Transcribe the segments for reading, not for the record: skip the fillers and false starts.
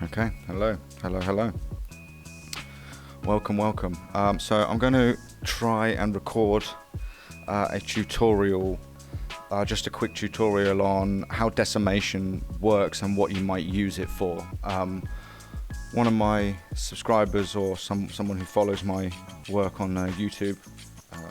Okay, hello. Welcome. So I'm going to try and record a tutorial, just a quick tutorial on how decimation works and what you might use it for. One of my subscribers or someone who follows my work on YouTube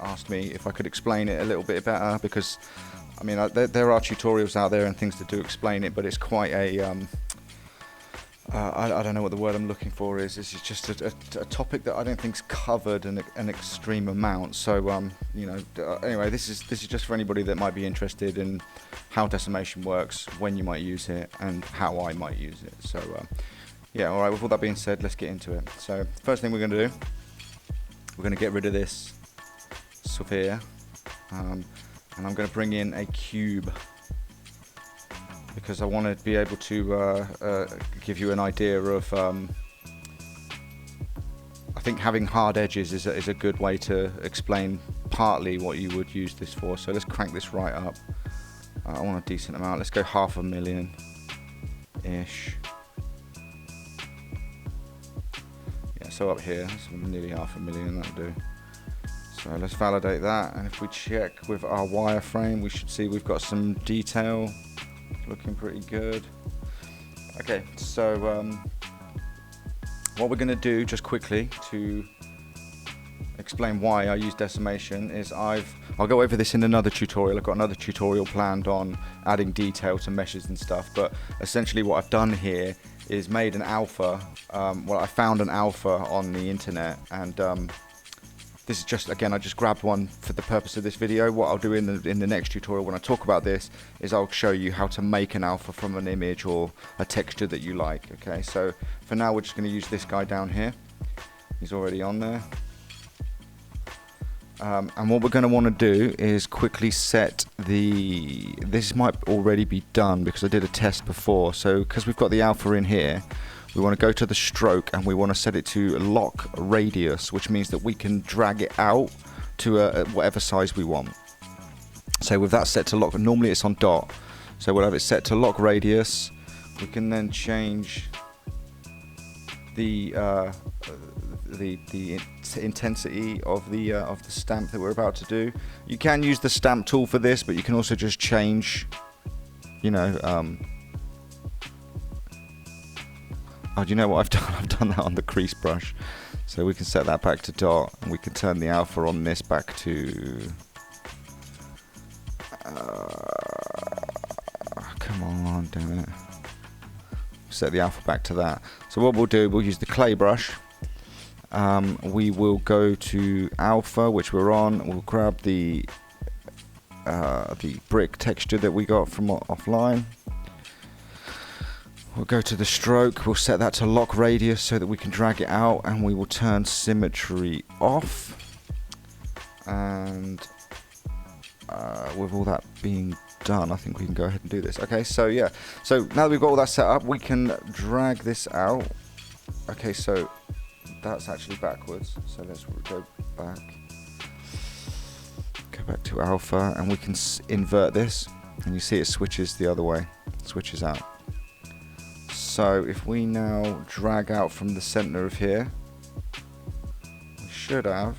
asked me if I could explain it a little bit better, because I mean there are tutorials out there and things that do explain it, but it's quite a I don't know what the word I'm looking for is. This is just a topic that I don't think's covered an extreme amount. So anyway, this is just for anybody that might be interested in how decimation works, when you might use it, and how I might use it. So yeah, all right. With all that being said, let's get into it. So first thing we're going to do, we're going to get rid of this sphere, and I'm going to bring in a cube, because I want to be able to give you an idea of, I think having hard edges is a good way to explain partly what you would use this for. So let's crank this right up. I want a decent amount. Let's go 500,000-ish. Yeah, so up here, that's nearly 500,000, that'll do. So let's validate that, and if we check with our wireframe, we should see we've got some detail. Looking pretty good. Okay, so what we're going to do just quickly to explain why I use decimation is I'll go over this in another tutorial. I've got another tutorial planned on adding detail to meshes and stuff, but essentially what I've done here is made an alpha. I found an alpha on the internet, and this is just, again, I just grabbed one for the purpose of this video. What I'll do in the next tutorial when I talk about this is I'll show you how to make an alpha from an image or a texture that you like. Okay, so for now we're just going to use this guy down here. He's already on there. And what we're going to want to do is quickly set this might already be done because I did a test before. So because we've got the alpha in here, we want to go to the stroke and we want to set it to lock radius, which means that we can drag it out to whatever size we want. So with that set to lock, normally it's on dot, so we'll have it set to lock radius. We can then change the intensity of the stamp that we're about to do. You can use the stamp tool for this, but you can also just change, oh, do you know what I've done? I've done that on the crease brush. So we can set that back to dot, and we can turn the alpha on this back to... come on, damn it. Set the alpha back to that. So what we'll do, we'll use the clay brush. We will go to alpha, which we're on. We'll grab the brick texture that we got from offline. We'll go to the stroke, we'll set that to lock radius so that we can drag it out, and we will turn symmetry off. And with all that being done, I think we can go ahead and do this. Okay, so yeah, so now that we've got all that set up, we can drag this out. Okay, so that's actually backwards, so let's go back to alpha, and we can invert this, and you see it switches the other way, switches out. So if we now drag out from the center of here, we should have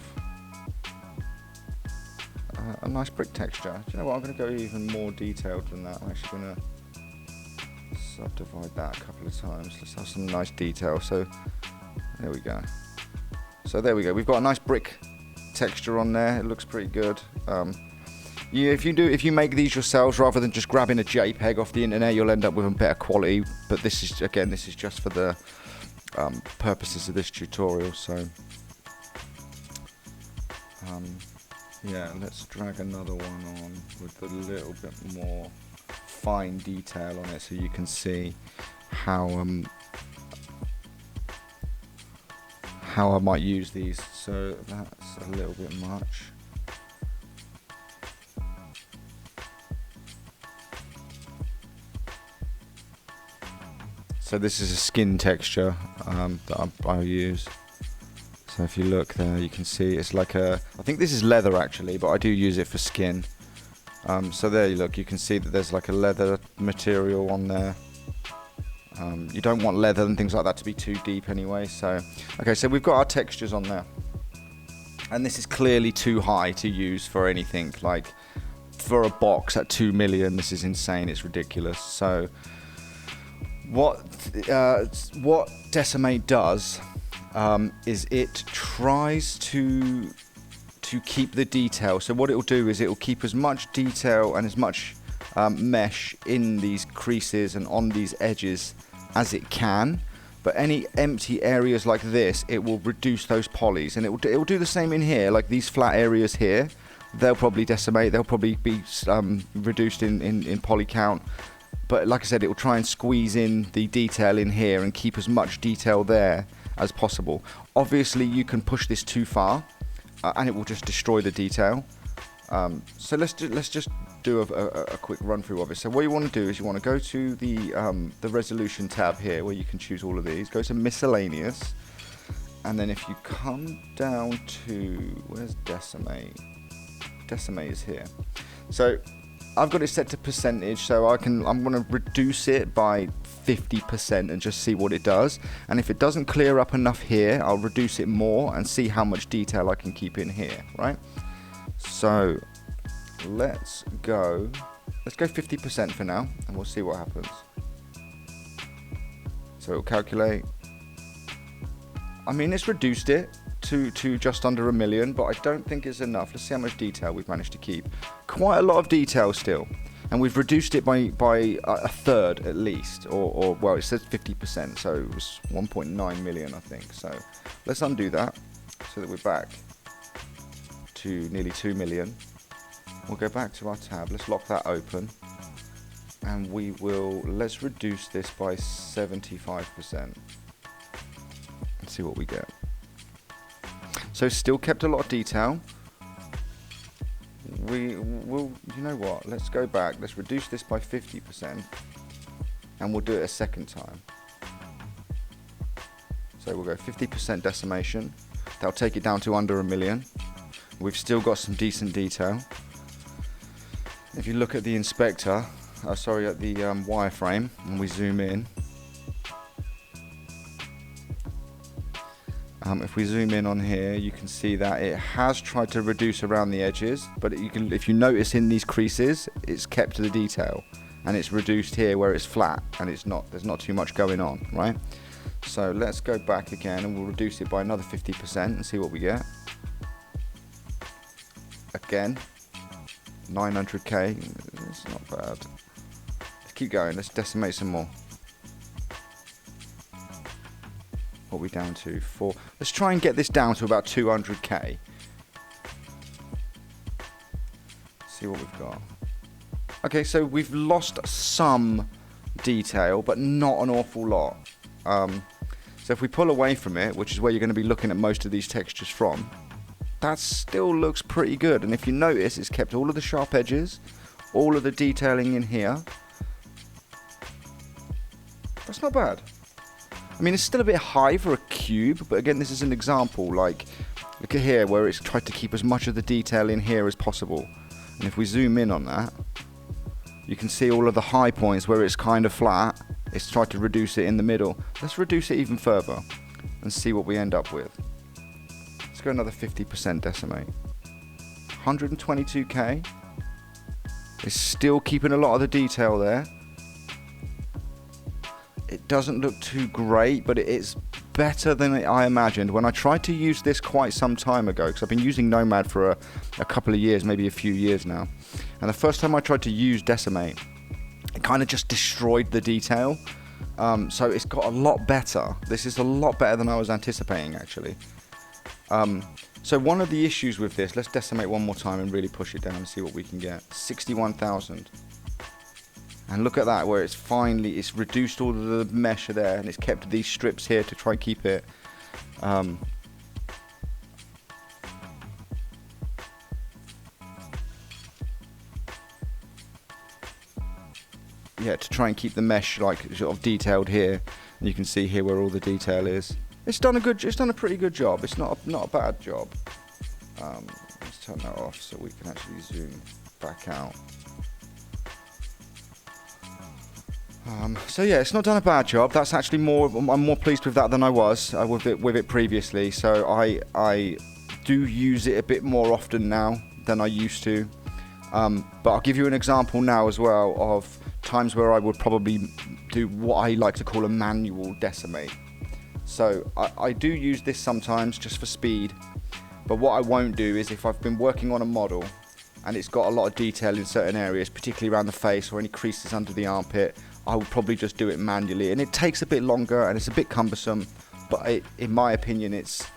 a nice brick texture. Do you know what? I'm going to go even more detailed than that. I'm actually going to subdivide that a couple of times. Let's have some nice detail. So there we go. So there we go. We've got a nice brick texture on there. It looks pretty good. If you make these yourselves rather than just grabbing a JPEG off the internet, you'll end up with a better quality. But this is just for the purposes of this tutorial. So yeah, let's drag another one on with a little bit more fine detail on it, so you can see how I might use these. So that's a little bit much. So this is a skin texture that I use. So if you look there, you can see it's like I think this is leather actually, but I do use it for skin. So there you look, you can see that there's like a leather material on there. You don't want leather and things like that to be too deep anyway. So, okay, so we've got our textures on there. And this is clearly too high to use for anything. Like, for a box at 2 million, this is insane, it's ridiculous. So, what Decimate does is it tries to keep the detail. So what it will do is it will keep as much detail and as much mesh in these creases and on these edges as it can, but any empty areas like this, it will reduce those polys, and it will do the same in here. Like these flat areas here, they'll probably decimate, they'll probably be reduced in poly count, but like I said, it will try and squeeze in the detail in here and keep as much detail there as possible. Obviously you can push this too far and it will just destroy the detail. So let's just do a quick run through of it. So what you want to do is you want to go to the resolution tab here where you can choose all of these. Go to miscellaneous, and then if you come down to, where's decimate? Decimate is here. So I've got it set to percentage, so I'm going to reduce it by 50% and just see what it does. And if it doesn't clear up enough here, I'll reduce it more and see how much detail I can keep in here, right? So let's go 50% for now, and we'll see what happens. So it'll calculate. I mean, it's reduced it to just under 1 million, but I don't think it's enough. Let's see how much detail we've managed to keep. Quite a lot of detail still, and we've reduced it by a third at least, or well, it says 50%, so it was 1.9 million, I think. So let's undo that so that we're back to nearly 2 million. We'll go back to our tab, let's lock that open, and let's reduce this by 75% and see what we get. So still kept a lot of detail. You know what, let's go back, let's reduce this by 50% and we'll do it a second time. So we'll go 50% decimation, that'll take it down to under 1 million. We've still got some decent detail. If you look at the inspector, at the wireframe, and we zoom in, if we zoom in on here, you can see that it has tried to reduce around the edges, but if you notice in these creases, it's kept to the detail, and it's reduced here where it's flat, and there's not too much going on, right? So let's go back again, and we'll reduce it by another 50% and see what we get. Again, 900k, it's not bad. Let's keep going, let's decimate some more. What are we down to? 4. Let's try and get this down to about 200k. See what we've got. Okay, so we've lost some detail, but not an awful lot. So if we pull away from it, which is where you're going to be looking at most of these textures from, that still looks pretty good. And if you notice, it's kept all of the sharp edges, all of the detailing in here. That's not bad. I mean, it's still a bit high for a cube, but again, this is an example. Like, look at here where it's tried to keep as much of the detail in here as possible. And if we zoom in on that, you can see all of the high points where it's kind of flat. It's tried to reduce it in the middle. Let's reduce it even further and see what we end up with. Let's go another 50% decimate. 122k. It's still keeping a lot of the detail there. It doesn't look too great, but it's better than I imagined. When I tried to use this quite some time ago, because I've been using Nomad for a couple of years, maybe a few years now. And the first time I tried to use Decimate, it kind of just destroyed the detail. So it's got a lot better. This is a lot better than I was anticipating, actually. So one of the issues with this, let's decimate one more time and really push it down and see what we can get. 61,000. And look at that, where it's reduced all of the mesh there, and it's kept these strips here to try and keep it. Yeah, to try and keep the mesh like sort of detailed here. And you can see here where all the detail is. It's done a pretty good job. It's not a bad job. Let's turn that off so we can actually zoom back out. So yeah, it's not done a bad job. That's actually I'm more pleased with that than I was with it previously. So I do use it a bit more often now than I used to. But I'll give you an example now as well of times where I would probably do what I like to call a manual decimate. So I do use this sometimes just for speed. But what I won't do is if I've been working on a model and it's got a lot of detail in certain areas, particularly around the face or any creases under the armpit, I would probably just do it manually. And it takes a bit longer and it's a bit cumbersome, but in my opinion, it's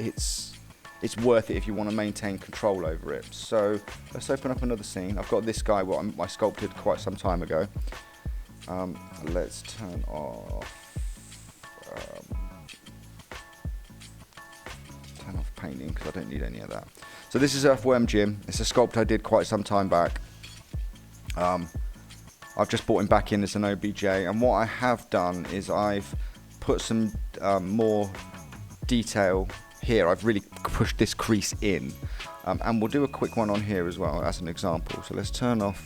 worth it if you want to maintain control over it. So let's open up another scene. I've got this guy I sculpted quite some time ago. Let's turn off painting because I don't need any of that. So this is Earthworm Jim. It's a sculpt I did quite some time back. I've just brought him back in as an OBJ, and what I have done is I've put some more detail here. I've really pushed this crease in, and we'll do a quick one on here as well as an example. So let's turn off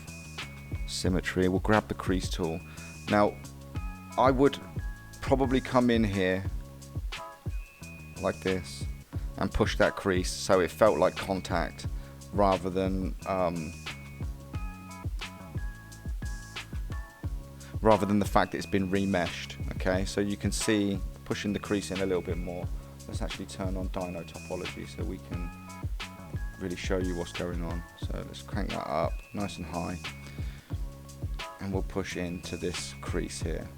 symmetry. We'll grab the crease tool. Now I would probably come in here like this and push that crease so it felt like contact rather than the fact that it's been remeshed. Okay, so you can see pushing the crease in a little bit more. Let's actually turn on dyno topology so we can really show you what's going on. So let's crank that up nice and high and we'll push into this crease here.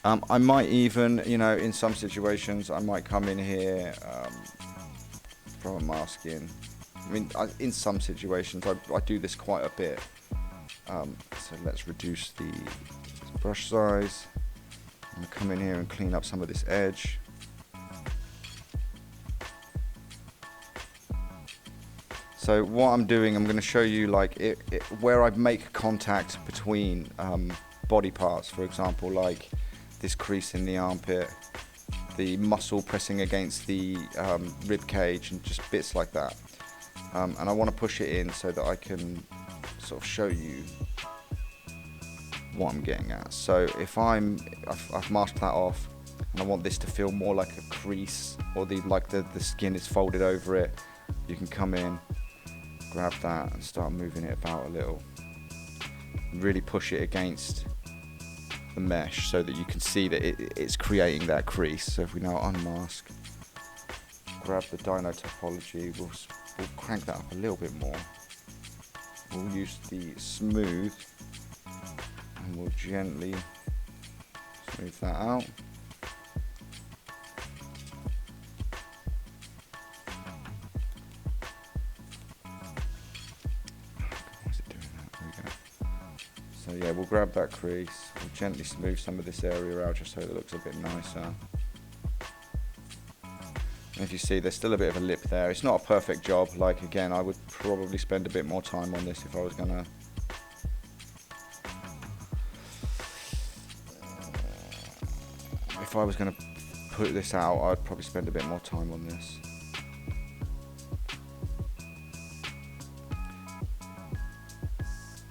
I might even, in some situations, I might come in here from a mask in. I mean, in some situations, I do this quite a bit. So let's reduce the brush size. I'm going to come in here and clean up some of this edge. So what I'm doing, I'm going to show you where I make contact between body parts, for example, like this crease in the armpit, the muscle pressing against the rib cage, and just bits like that. And I want to push it in so that I can sort of show you what I'm getting at. So if I've masked that off and I want this to feel more like a crease, or the skin is folded over it, you can come in, grab that and start moving it about a little. Really push it against the mesh so that you can see that it's creating that crease. So if we now unmask, grab the dyno topology, we'll crank that up a little bit more. We'll use the smooth and we'll gently smooth that out. So yeah, we'll grab that crease, we'll gently smooth some of this area out just so it looks a bit nicer. And if you see, there's still a bit of a lip there. It's not a perfect job. Again, I would probably spend a bit more time on this if I was gonna put this out. I'd probably spend a bit more time on this.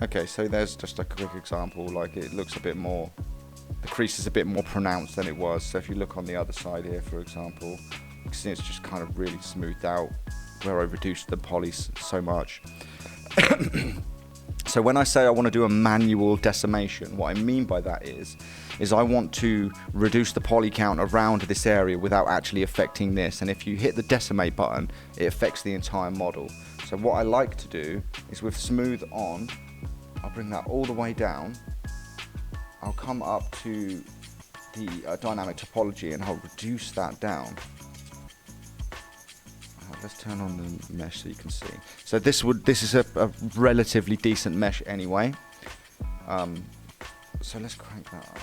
Okay, so there's just a quick example. It looks a bit more, the crease is a bit more pronounced than it was. So if you look on the other side here, for example, you can see it's just kind of really smoothed out where I reduced the poly so much. So when I say I want to do a manual decimation, what I mean by that is I want to reduce the poly count around this area without actually affecting this. And if you hit the decimate button, it affects the entire model. So what I like to do is with smooth on, I'll bring that all the way down. I'll come up to the dynamic topology and I'll reduce that down. Let's turn on the mesh so you can see. So this is a relatively decent mesh anyway. So let's crank that up.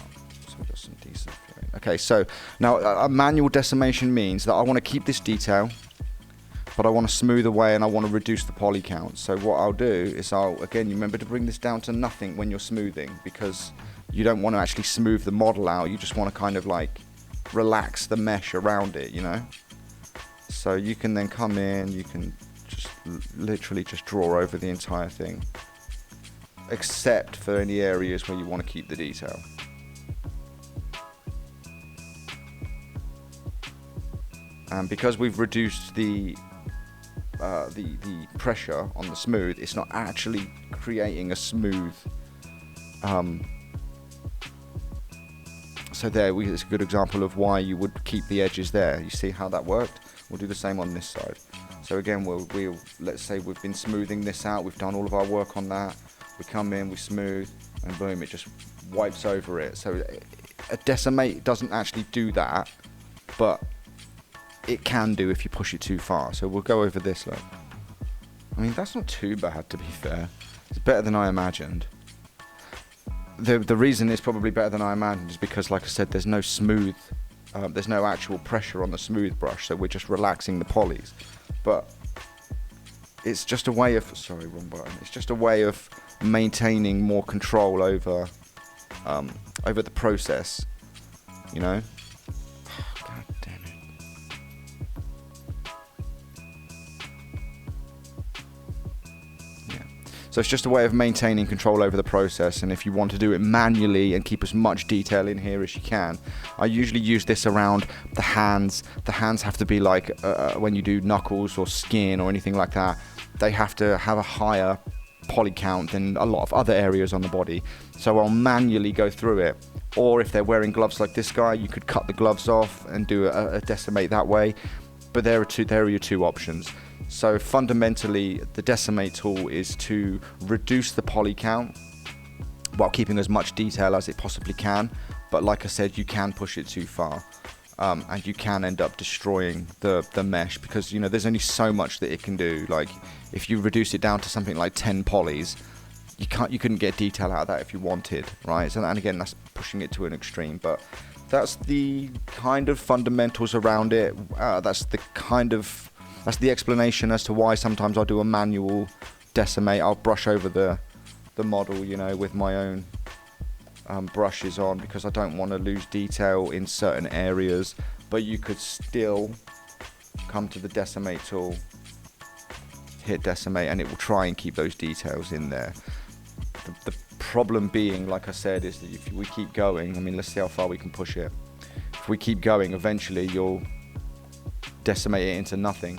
So we've got some decent feeling. Okay, so now a manual decimation means that I want to keep this detail, but I want to smooth away and I want to reduce the poly count. So what I'll do is again, you remember to bring this down to nothing when you're smoothing, because you don't want to actually smooth the model out. You just want to kind of relax the mesh around it, So you can then come in, you can just literally just draw over the entire thing, except for any areas where you want to keep the detail. And because we've reduced the pressure on the smooth, it's not actually creating a smooth. So it's a good example of why you would keep the edges there. You see how that worked? We'll do the same on this side. So again, we'll let's say we've been smoothing this out. We've done all of our work on that. We come in, we smooth, and boom, it just wipes over it. So a decimate doesn't actually do that, but it can do if you push it too far. So we'll go over this, look. I mean, that's not too bad, to be fair. It's better than I imagined. The reason it's probably better than I imagined is because, like I said, there's no smooth, there's no actual pressure on the smooth brush, so we're just relaxing the polys. But it's just a way of, sorry, wrong button. It's just a way of maintaining more control over the process, you know. God damn it. So it's just a way of maintaining control over the process, and if you want to do it manually and keep as much detail in here as you can, I usually use this around the hands. The hands have to be like, when you do knuckles or skin or anything like that, they have to have a higher poly count than a lot of other areas on the body. So I'll manually go through it. Or if they're wearing gloves like this guy, you could cut the gloves off and do a decimate that way. But there are your two options. So fundamentally, the decimate tool is to reduce the poly count while keeping as much detail as it possibly can. But like I said, you can push it too far, and you can end up destroying the mesh, because you know there's only so much that it can do. Like if you reduce it down to something like 10 polys, you couldn't get detail out of that if you wanted, right? So, and again, that's pushing it to an extreme, but that's the kind of fundamentals around it. That's the explanation as to why sometimes I'll do a manual decimate. I'll brush over the model, you know, with my own brushes on, because I don't want to lose detail in certain areas. But you could still come to the decimate tool, hit decimate, and it will try and keep those details in there. The problem being, like I said, is that if we keep going, I mean, let's see how far we can push it. If we keep going, eventually you'll decimate it into nothing,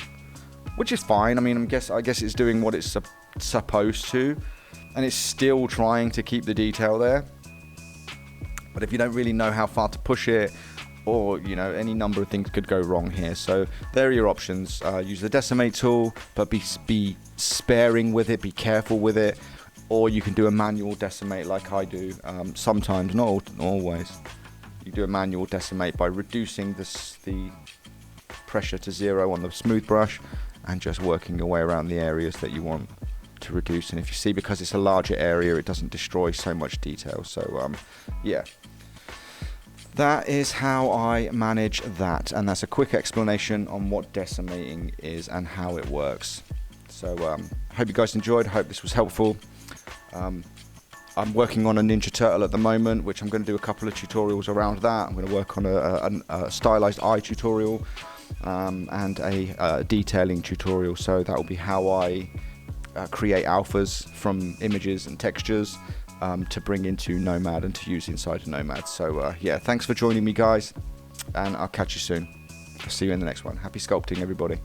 which is fine. I mean, I guess it's doing what it's supposed to, and it's still trying to keep the detail there. But if you don't really know how far to push it, or you know, any number of things could go wrong here. So there are your options. Use the decimate tool, but be sparing with it, be careful with it. Or you can do a manual decimate like I do. Sometimes, not always. You do a manual decimate by reducing the pressure to 0 on the smooth brush and just working your way around the areas that you want to reduce. And if you see, because it's a larger area, it doesn't destroy so much detail. So yeah, that is how I manage that, and that's a quick explanation on what decimating is and how it works. So hope you guys enjoyed. Hope this was helpful. I'm working on a Ninja Turtle at the moment, which I'm going to do a couple of tutorials around that. I'm going to work on a stylized eye tutorial and a detailing tutorial. So that will be how I create alphas from images and textures to bring into Nomad and to use inside of Nomad. So yeah, thanks for joining me, guys, and I'll catch you soon. I'll see you in the next one. Happy sculpting, everybody.